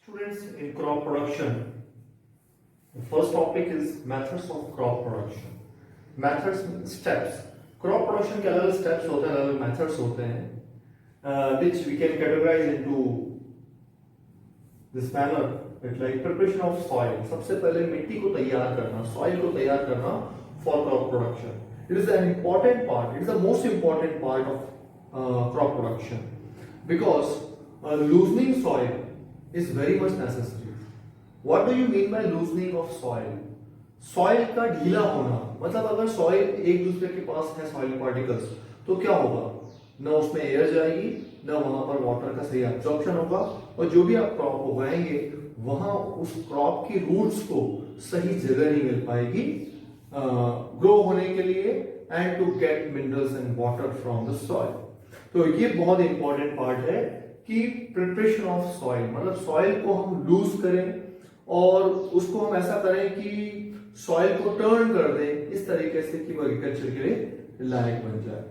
Students, in crop production, the first topic is methods of crop production. Methods means steps. Crop production के अलग steps होते हैं, अलग methods होते हैं, which we can categorize into this manner. It's like preparation of soil. सबसे पहले मिट्टी को तैयार करना, soil को तैयार करना for crop production. It is an important part. It is the most important part of crop production because loosening soil is very much necessary. What do you mean by loosening of soil? Soil का ढीला होना, मतलब अगर soil एक दूसरे के पास है soil particles, तो क्या होगा? न उसमें एयर जाएगी, न वहां पर वाटर का सही एब्जॉर्प्शन होगा, और जो भी आप क्रॉप उगाएंगे वहां उस क्रॉप की रूट्स को सही जगह नहीं मिल पाएगी ग्रो होने के लिए and to get minerals and water from the soil. तो ये बहुत इंपॉर्टेंट पार्ट है कि प्रिपरेशन ऑफ सॉइल, मतलब सॉइल को हम लूज करें और उसको हम ऐसा करें कि सॉइल को टर्न कर दें इस तरीके से कि वो एग्रीकल्चर के लिए लायक बन जाए.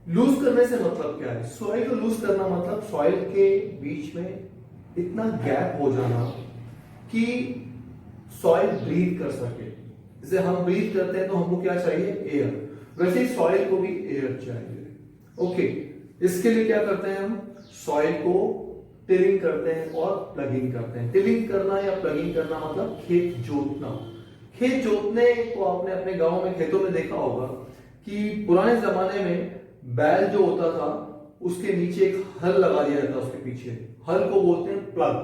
लूज करने से मतलब क्या है? सॉइल को लूज करना मतलब सॉइल के बीच में इतना गैप हो जाना कि सॉइल ब्रीथ कर सके. जैसे हम ब्रीथ करते हैं तो हमको क्या चाहिए? एयर. वैसे ही सॉइल को भी एयर चाहिए. ओके, इसके लिए क्या करते हैं? हम सॉइल को टिलिंग करते हैं और प्लगिंग करते हैं. टिलिंग करना या प्लगिंग करना मतलब खेत जोतना. खेत जोतने को आपने अपने गांव में खेतों में देखा होगा कि पुराने जमाने में बैल जो होता था उसके नीचे एक हल लगा दिया जाता, उसके पीछे हल को बोलते हैं प्लग.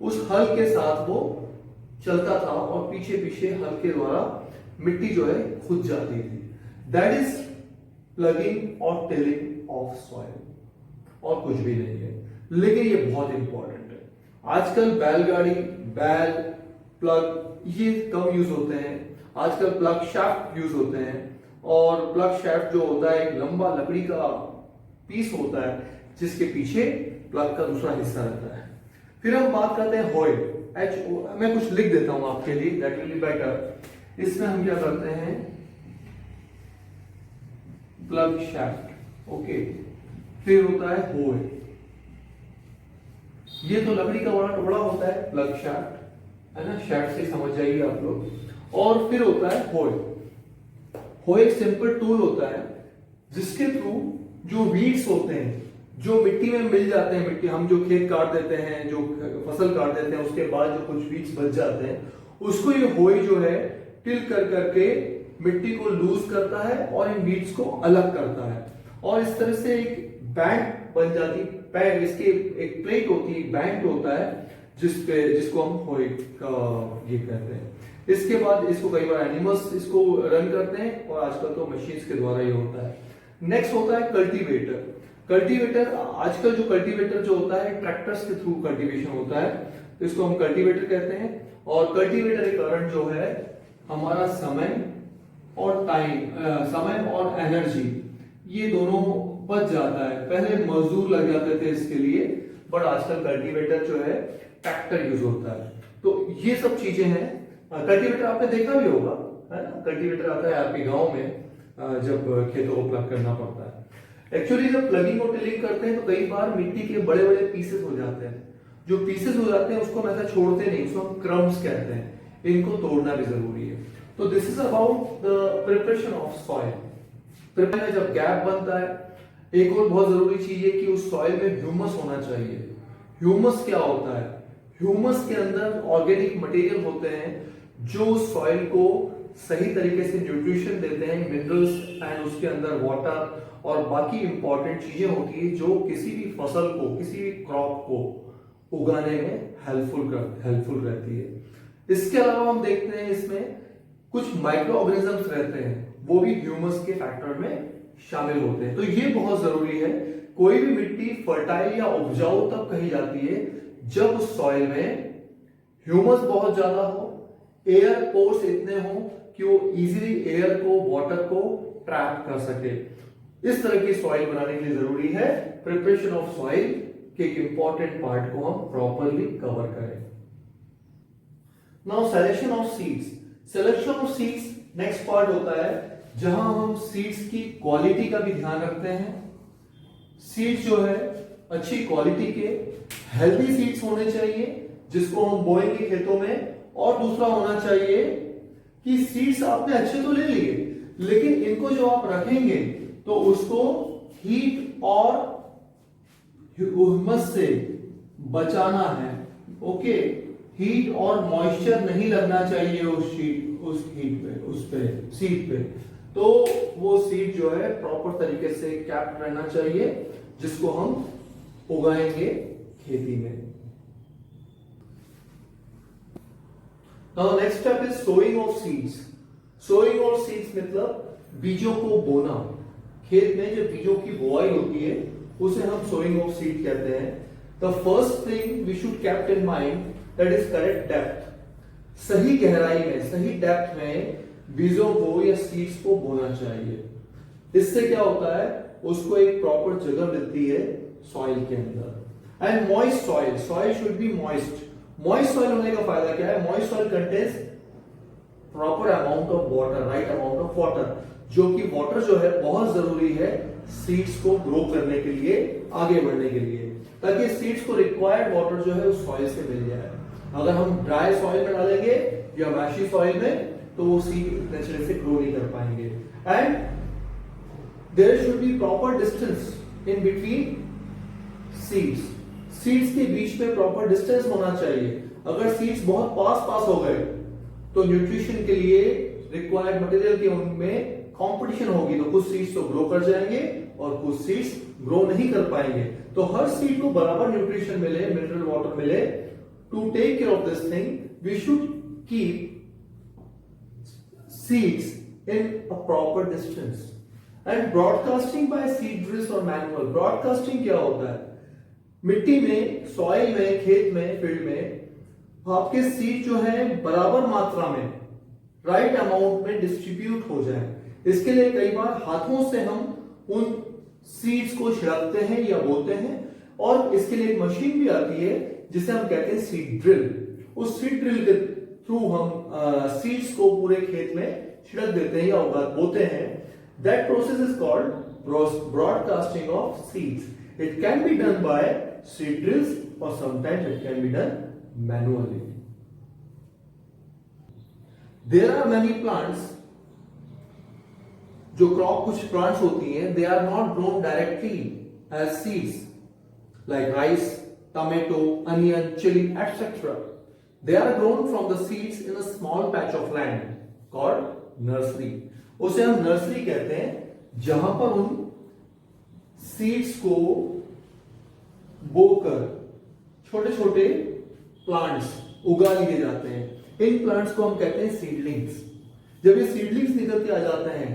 उस हल के साथ वो चलता था और पीछे पीछे हल के द्वारा मिट्टी जो है खुद जाती थी. दैट इज प्लगिंग और टिलिंग ऑफ सॉइल, और कुछ भी नहीं है. लेकिन ये बहुत इंपॉर्टेंट है. आजकल बैलगाड़ी, बैल, प्लग ये कम यूज होते हैं. आजकल प्लग शाफ्ट यूज होते हैं, और प्लग शाफ्ट जो होता है एक लंबा लकड़ी का पीस होता है जिसके पीछे प्लग का दूसरा हिस्सा रहता है. फिर हम बात करते हैं होय. मैं कुछ लिख देता हूं आपके लिए, दैट विल बी बेटर. इसमें हम क्या करते हैं? Plug shaft. ओके, फिर होता है होय. ये तो लकड़ी का बड़ा टुकड़ा होता है प्लग शाफ्ट, है ना? शाफ्ट से समझ जाइए आप लोग. और फिर होता है होय. होय एक सिंपल टूल होता है जिसके थ्रू जो वीड्स होते हैं जो मिट्टी में मिल जाते हैं, मिट्टी हम जो खेत काट देते हैं, जो फसल काट देते हैं, उसके बाद जो कुछ वीड्स बच जाते हैं उसको ये होय जो है टिल कर करके मिट्टी को लूज करता है और इन वीड्स को अलग करता है. और इस तरह से एक बैंड बन जाती है. इसके एक प्लेट होती है, बैंड होता है जिसको हम होय का ये कहते हैं. इसके बाद इसको कई बार एनिमल्स इसको रन करते हैं और आजकल तो मशीन्स के द्वारा ये होता है. नेक्स्ट होता है कल्टीवेटर. कल्टीवेटर, आजकल जो कल्टीवेटर जो होता है ट्रैक्टर्स के थ्रू कल्टीवेशन होता है, तो इसको हम कल्टीवेटर कहते हैं. और कल्टीवेटर के कारण जो है हमारा समय और टाइम, समय और एनर्जी ये दोनों बच जाता है. पहले मजदूर लग जाते थे इसके लिए, बट आजकल कल्टीवेटर जो है ट्रैक्टर यूज होता है. तो ये सब चीजें हैं. कल्टीवेटर आपने देखा भी होगा, है ना? कल्टीवेटर आता है आपके गांव में जब खेतों को प्लग करना पड़ता है. एक्चुअली जब प्लगिंग और टिलिंग करते हैं तो कई बार मिट्टी के बड़े बड़े पीसेस हो जाते हैं. जो पीसेस हो जाते हैं उसको हम ऐसा छोड़ते नहीं, उसको हम क्रम्स कहते हैं. इनको तोड़ना भी जरूरी है. तो this is about the preparation of soil. Preparation में जब गैप बनता है, एक और बहुत जरूरी चीज है कि उस सॉइल में ह्यूमस होना चाहिए. ह्यूमस क्या होता है? ह्यूमस के अंदर ऑर्गेनिक मटेरियल होते हैं जो सॉइल को सही तरीके से न्यूट्रिशन देते हैं, मिनरल्स एंड उसके अंदर वाटर और बाकी इंपॉर्टेंट चीजें होती है जो किसी भी फसल को, किसी भी क्रॉप को उगाने में हेल्पफुल रहती है. इसके अलावा हम देखते हैं इसमें कुछ माइक्रो ऑर्गेनिजम्स रहते हैं, वो भी ह्यूमस के फैक्टर में शामिल होते हैं. तो ये बहुत जरूरी है. कोई भी मिट्टी फर्टाइल या उपजाऊ तब कही जाती है जब उस सॉइल में ह्यूमस बहुत ज्यादा हो, एयर पोर्स इतने हो कि वो इजीली एयर को, वाटर को ट्रैप कर सके. इस तरह की सॉइल बनाने के लिए जरूरी है प्रिपरेशन ऑफ सॉइल के एक इंपॉर्टेंट पार्ट को हम प्रॉपरली कवर करें. Now selection of seeds. Selection of seeds next part होता है जहां हम सीड्स की क्वालिटी का भी ध्यान रखते हैं. सीड्स जो है अच्छी क्वालिटी के हेल्दी सीड्स होने चाहिए जिसको हम बोएंगे खेतों में, और दूसरा होना चाहिए कि सीड्स आपने अच्छे तो ले लिए लेकिन इनको जो आप रखेंगे तो उसको हीट और ह्यूमस से बचाना है। ओके, हीट और मॉइस्चर नहीं लगना चाहिए उस पे सीड पे, तो वो सीड जो है प्रॉपर तरीके से कैप्ट रहना चाहिए जिसको हम उगाएंगे खेती में। Now next step is sowing of seeds. Sowing of seeds मतलब बीजों को बोना। खेत में जो बीजों की बुआई होती है उसे हम सोइंग ऑफ सीड कहते हैं। The first thing we should keep in mind that is correct depth. सही गहराई में, सही डेप्थ में बीजों को या सीड्स को बोना चाहिए। इससे क्या होता है, उसको एक प्रॉपर जगह मिलती है सॉइल के अंदर। And moist soil, soil should be moist. Moist soil होने का फायदा क्या है, moist soil contains proper amount of water, right amount of water, जो कि वाटर जो है बहुत जरूरी है सीड्स को ग्रो करने के लिए, आगे बढ़ने के लिए, ताकि सीड्स को रिक्वायर्ड वाटर जो है उस सॉइल से मिल जाए। अगर हम ड्राई सॉइल में डालेंगे या मैशी सॉइल में तो वो सीड इतने अच्छे से ग्रो नहीं कर पाएंगे। And there should be proper distance in between seeds. Seeds के बीच में प्रॉपर डिस्टेंस होना चाहिए। अगर सीड्स बहुत पास पास हो गए तो न्यूट्रिशन के लिए रिक्वायर्ड मटेरियल के उनमें कंपटीशन होगी, तो कुछ सीड्स तो ग्रो कर जाएंगे और कुछ सीड्स ग्रो नहीं कर पाएंगे। तो हर सीड को बराबर न्यूट्रिशन मिले, मिनरल वाटर मिले। To take care of this thing we should keep seeds in a proper distance and broadcasting by seed drills or manual। broadcasting क्या होता है, मिट्टी में, सॉइल में, खेत में, फील्ड में आपके सीड जो है बराबर मात्रा में, राइट अमाउंट में डिस्ट्रीब्यूट हो जाए। इसके लिए कई बार हाथों से हम उन सीड्स को छिड़कते हैं या बोते हैं, और इसके लिए एक मशीन भी आती है जिसे हम कहते हैं सीड ड्रिल। उस सीड ड्रिल के थ्रू हम सीड्स को पूरे खेत में छिड़क देते हैं या बोते हैं। That process is called broadcasting of seeds. It can be done by seed drills और sometimes it can be done manually. There are many plants, जो क्रॉप कुछ प्लांट्स होती हैं, they are not grown directly as seeds like rice, tomato, onion, chilli etcetera. They are grown from the seeds in a small patch of land called nursery। उसे हम nursery कहते हैं, जहां पर उन सीड्स को बोकर छोटे छोटे प्लांट्स उगा लिए जाते हैं। इन प्लांट्स को हम कहते हैं सीडलिंग्स। जब ये सीडलिंग्स निकल के आ जाते हैं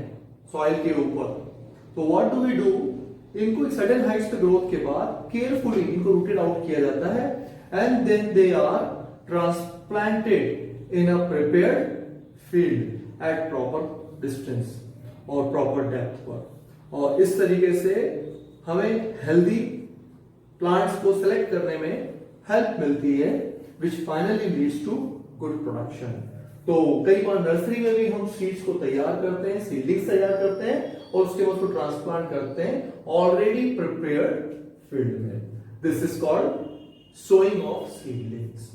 सॉइल के ऊपर, तो व्हाट डू वी डू, इनको एक सर्टेन हाइट्स पे ग्रोथ के बाद केयरफुली इनको रूटेड आउट किया जाता है and then they are transplanted in a prepared field at proper distance और proper depth पर। और इस तरीके से हमें हेल्दी प्लांट्स को सिलेक्ट करने में हेल्प मिलती है, which finally leads to good production। तो कई बार नर्सरी में भी हम सीड्स को तैयार करते हैं, सीडलिंग्स तैयार करते हैं और उसके बाद उसको ट्रांसप्लांट करते हैं ऑलरेडी प्रिपेयर्ड फील्ड में। This is called sowing of seedlings.